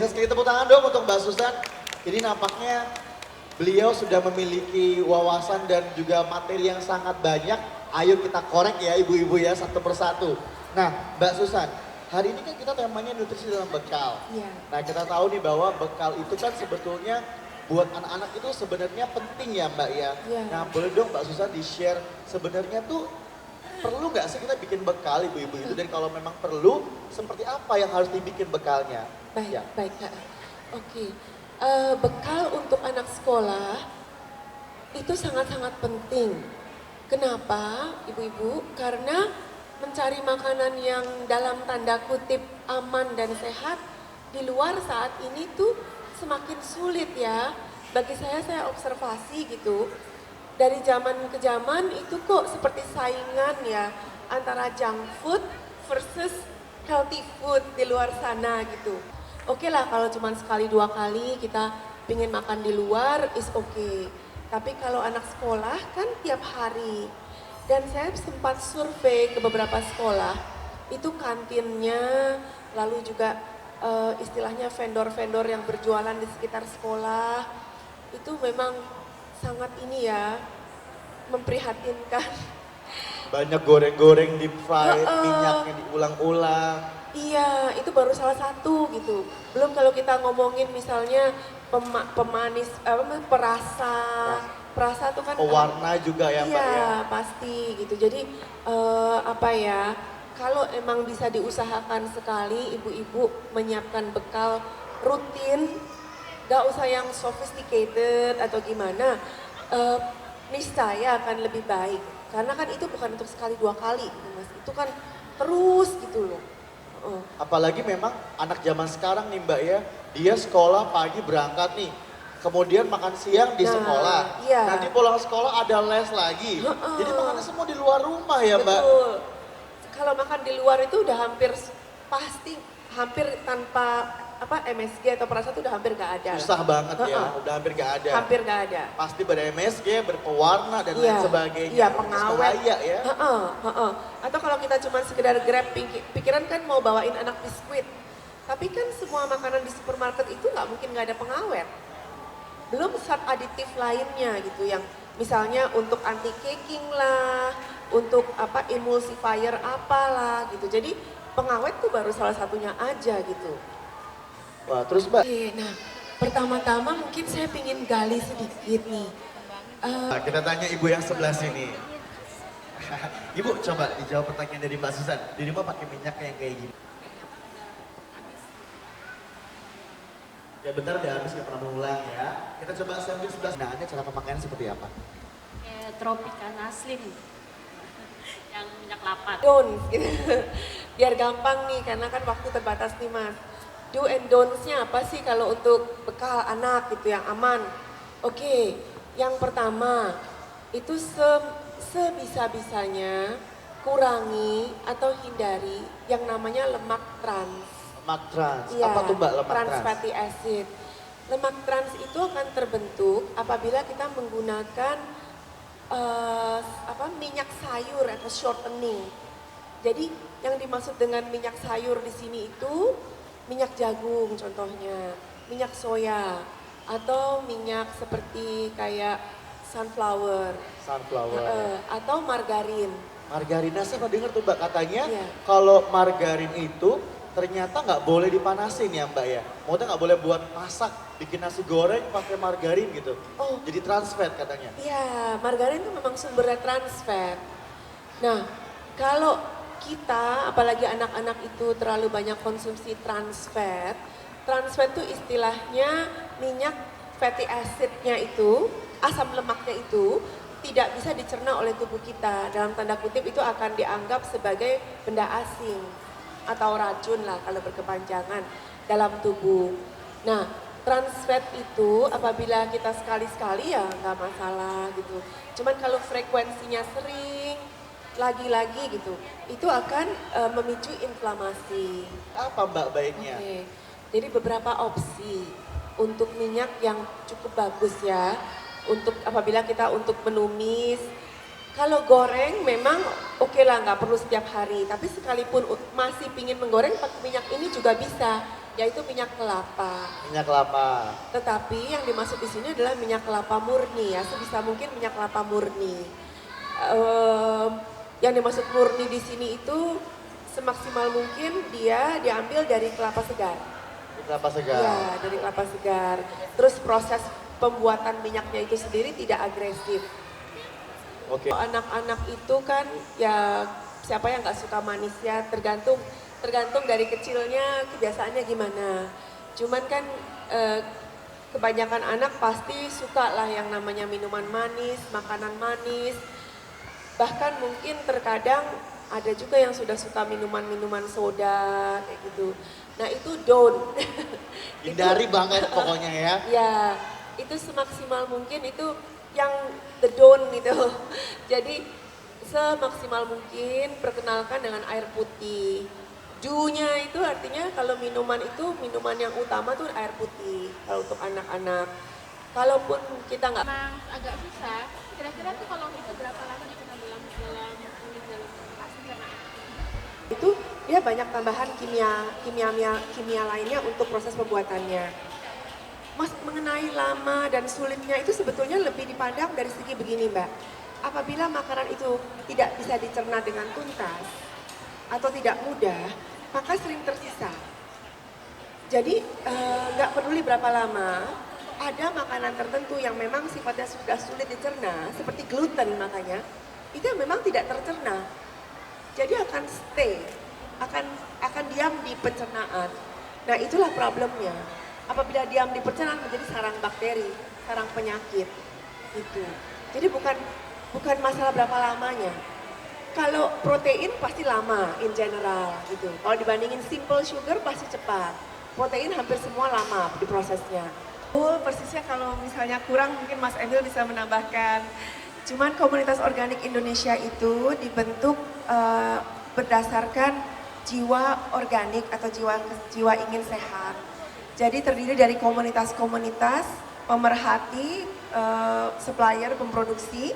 Sekali tepuk tangan dong untuk Mbak Susan. Ini nampaknya beliau sudah memiliki wawasan dan juga materi yang sangat banyak. Ayo kita korek ya ibu-ibu ya satu persatu. Nah Mbak Susan, hari ini kan kita temanya nutrisi dalam bekal. Iya. Nah kita tahu nih bahwa bekal itu kan sebetulnya buat anak-anak itu sebenarnya penting ya Mbak ya. Iya. Nah boleh dong Mbak Susan di-share sebenarnya tuh perlu nggak sih kita bikin bekal ibu-ibu itu, dan kalau memang perlu seperti apa yang harus dibikin bekalnya? Baik, Ya. baik Kak. Oke. Bekal untuk anak sekolah itu sangat-sangat penting. Kenapa ibu-ibu? Karena mencari makanan yang dalam tanda kutip aman dan sehat di luar saat ini tuh semakin sulit ya. Bagi saya observasi gitu. Dari zaman ke zaman itu kok seperti saingan ya antara junk food versus healthy food di luar sana gitu. Oke lah kalau cuma sekali dua kali kita pingin makan di luar is oke. Tapi kalau anak sekolah kan tiap hari. Dan saya sempat survei ke beberapa sekolah, itu kantinnya, lalu juga istilahnya vendor-vendor yang berjualan di sekitar sekolah, itu memang sangat ini ya, memprihatinkan. Banyak goreng-goreng, deep fried, minyaknya diulang-ulang. Iya, itu baru salah satu gitu. Belum kalau kita ngomongin misalnya pemanis, perasa. Perasa tuh kan Pewarna juga ya Mbak ya. Iya, pasti gitu. Jadi apa ya, kalau emang bisa diusahakan sekali ibu-ibu menyiapkan bekal rutin, gak usah yang sophisticated atau gimana, niscaya akan lebih baik. Karena kan itu bukan untuk sekali dua kali, Mas. Itu kan terus gitu loh. Apalagi memang anak zaman sekarang nih Mbak ya, dia sekolah pagi berangkat nih, kemudian makan siang di sekolah, iya. nanti pulang sekolah ada les lagi, jadi makannya semua di luar rumah ya Mbak. Betul. Kalau makan di luar itu udah pasti hampir tanpa MSG atau perasa itu udah hampir gak ada. Susah banget ya, udah hampir gak ada. Hampir gak ada. Pasti ber MSG, berpewarna dan lain sebagainya. Iya, pengawet. Bahaya ya. Atau kalau kita cuma sekedar grab pikiran kan mau bawain anak biskuit. Tapi kan semua makanan di supermarket itu nggak mungkin nggak ada pengawet. Belum zat aditif lainnya gitu yang misalnya untuk anti caking lah, untuk emulsifier apalah gitu. Jadi pengawet tuh baru salah satunya aja gitu. Wah terus Mbak. Oke, nah pertama-tama mungkin saya pingin gali sedikit nih. Nah, kita tanya ibu yang sebelah sini. Ibu coba dijawab pertanyaan dari Mbak Susan. Di rumah pakai minyak yang kayak gini? Ya bentar udah habis, gak pernah mengulang ya. Kita coba sambil sebelah. Nah ini cara pemakaiannya seperti apa? Kayak Tropicana Slim yang minyak lapat. Don'ts gitu. Biar gampang nih karena kan waktu terbatas nih Mas. Do and don'ts-nya apa sih kalau untuk bekal anak gitu yang aman? Oke, yang pertama itu sebisa-bisanya kurangi atau hindari yang namanya lemak trans. Lemak trans, Iya, apa tuh Mbak lemak trans trans? fatty acid. Lemak trans itu akan terbentuk apabila kita menggunakan minyak sayur atau shortening. Jadi yang dimaksud dengan minyak sayur di sini itu minyak jagung contohnya, minyak soya atau minyak seperti kayak sunflower. Sunflower. Atau margarin. Margarinnya saya pernah dengar tuh Mbak katanya Iya. kalau margarin itu ternyata nggak boleh dipanasin ya Mbak ya. Maksudnya nggak boleh buat masak, bikin nasi goreng pakai margarin gitu. Oh. Jadi trans fat katanya. Iya, margarin itu memang sumbernya trans fat. Nah, kalau kita, apalagi anak-anak itu terlalu banyak konsumsi trans fat itu istilahnya minyak fatty acidnya itu, asam lemaknya itu tidak bisa dicerna oleh tubuh kita. Dalam tanda kutip itu akan dianggap sebagai benda asing atau racun lah kalau berkepanjangan dalam tubuh. Nah, trans fat itu apabila kita sekali-sekali ya nggak masalah gitu. Cuman kalau frekuensinya sering, lagi-lagi gitu, itu akan memicu inflamasi. Apa Mbak baiknya? Oke, jadi beberapa opsi untuk minyak yang cukup bagus ya, untuk apabila kita untuk menumis. Kalau goreng memang oke lah nggak perlu setiap hari, tapi sekalipun masih pingin menggoreng pakai minyak ini juga bisa. yaitu minyak kelapa. Minyak kelapa. Tetapi yang dimaksud di sini adalah minyak kelapa murni ya, sebisa mungkin minyak kelapa murni. Yang dimaksud murni di sini itu semaksimal mungkin dia diambil dari kelapa segar. Kelapa segar. Iya, dari kelapa segar. Terus proses pembuatan minyaknya itu sendiri tidak agresif. Oke. Anak-anak itu kan ya siapa yang nggak suka manis ya, tergantung dari kecilnya kebiasaannya gimana. Cuman kan kebanyakan anak pasti suka lah yang namanya minuman manis, makanan manis. Bahkan mungkin terkadang ada juga yang sudah suka minuman-minuman soda kayak gitu. Nah itu don't. Hindari banget pokoknya ya. Ya, itu semaksimal mungkin itu yang the don't gitu. Jadi semaksimal mungkin perkenalkan dengan air putih. Do-nya itu artinya kalau minuman itu minuman yang utama tuh air putih kalau untuk anak-anak. Kalaupun kita nggak Memang agak susah. Kira-kira tuh kalau itu berapa lama kita dalam proses pencernaan? itu dia banyak tambahan kimia lainnya untuk proses pembuatannya. Mas mengenai lama dan sulitnya itu sebetulnya lebih dipandang dari segi begini Mbak. Apabila makanan itu tidak bisa dicerna dengan tuntas atau tidak mudah, maka sering tersisa. Jadi nggak peduli berapa lama, ada makanan tertentu yang memang sifatnya sudah sulit dicerna, seperti gluten makanya, itu yang memang tidak tercerna. Jadi akan stay, akan diam di pencernaan. Nah itulah problemnya. Apabila diam di pencernaan menjadi sarang bakteri, sarang penyakit. Itu. Jadi bukan masalah berapa lamanya. Kalau protein pasti lama in general gitu. Kalau dibandingin simple sugar pasti cepat. Protein hampir semua lama di prosesnya. Persisnya kalau misalnya kurang mungkin Mas Emil bisa menambahkan. Cuman komunitas organik Indonesia itu dibentuk berdasarkan jiwa organik atau jiwa ingin sehat. Jadi terdiri dari komunitas-komunitas pemerhati, supplier, pemproduksi,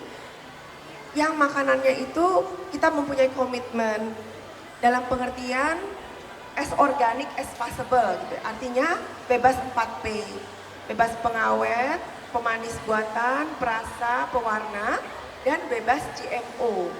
yang makanannya itu kita mempunyai komitmen dalam pengertian as organic as possible gitu. Artinya bebas 4P, bebas pengawet, pemanis buatan, perasa, pewarna, dan bebas GMO.